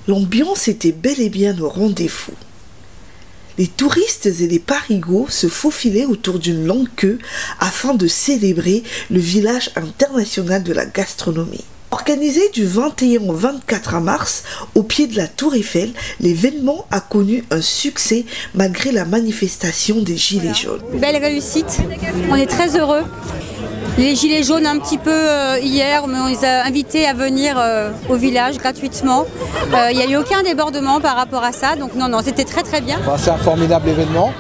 L'ambiance était bel et bien au rendez-vous. Les touristes et les parigots se faufilaient autour d'une longue queue afin de célébrer le village international de la gastronomie. Organisé du 21 au 24 mars au pied de la Tour Eiffel, l'événement a connu un succès malgré la manifestation des Gilets jaunes. Belle réussite, on est très heureux. Les Gilets jaunes un petit peu hier, mais on les a invités à venir au village gratuitement. Il n'y a eu aucun débordement par rapport à ça, donc non, c'était très très bien. C'est un formidable événement.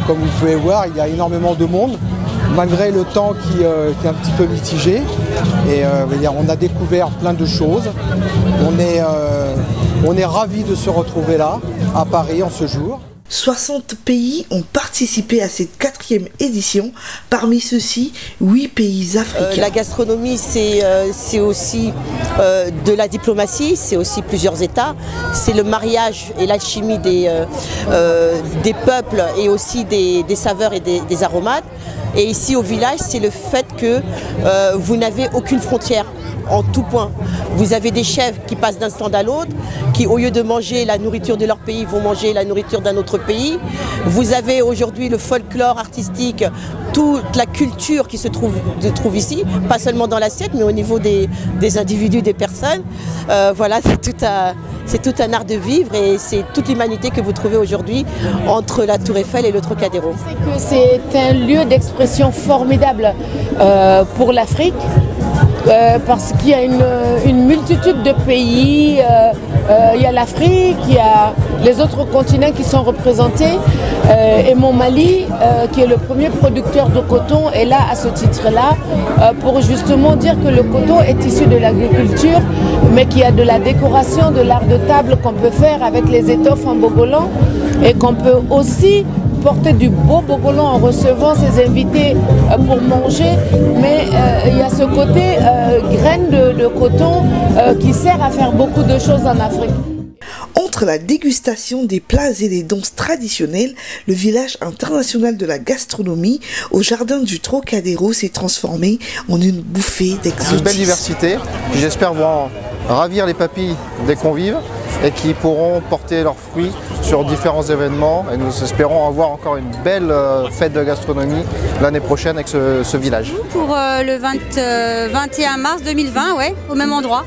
Comme vous pouvez voir, il y a énormément de monde, malgré le temps qui est un petit peu mitigé. Et on a découvert plein de choses. On est ravis de se retrouver là, à Paris, en ce jour. 60 pays ont participé à cette 4e édition, parmi ceux-ci 8 pays africains. La gastronomie, c'est aussi de la diplomatie, c'est aussi plusieurs États, c'est le mariage et l'alchimie des peuples et aussi des saveurs et des aromates. Et ici au village, c'est le fait que vous n'avez aucune frontière en tout point. Vous avez des chefs qui passent d'un stand à l'autre, qui au lieu de manger la nourriture de leur pays, vont manger la nourriture d'un autre pays. Vous avez aujourd'hui le folklore artistique, toute la culture qui se trouve ici, pas seulement dans l'assiette, mais au niveau des individus, des personnes. Voilà, c'est tout un art de vivre et c'est toute l'humanité que vous trouvez aujourd'hui entre la Tour Eiffel et le Trocadéro. C'est un lieu d'expression formidable pour l'Afrique. Parce qu'il y a une multitude de pays, il y a l'Afrique, il y a les autres continents qui sont représentés et mon Mali, qui est le premier producteur de coton, est là à ce titre-là pour justement dire que le coton est issu de l'agriculture, mais qu'il y a de la décoration, de l'art de table qu'on peut faire avec les étoffes en bogolan et qu'on peut aussi porter du beau bogolan en recevant ses invités pour manger, mais il y a ce côté graine de coton qui sert à faire beaucoup de choses en Afrique. Entre la dégustation des plats et des danses traditionnelles, le village international de la gastronomie au jardin du Trocadéro s'est transformé en une bouffée d'exotisme. Une belle diversité qui j'espère vont ravir les papilles des convives et qui pourront porter leurs fruits sur différents événements et nous espérons avoir encore une belle fête de gastronomie l'année prochaine avec ce village. Pour le 21 mars 2020, ouais, au même endroit.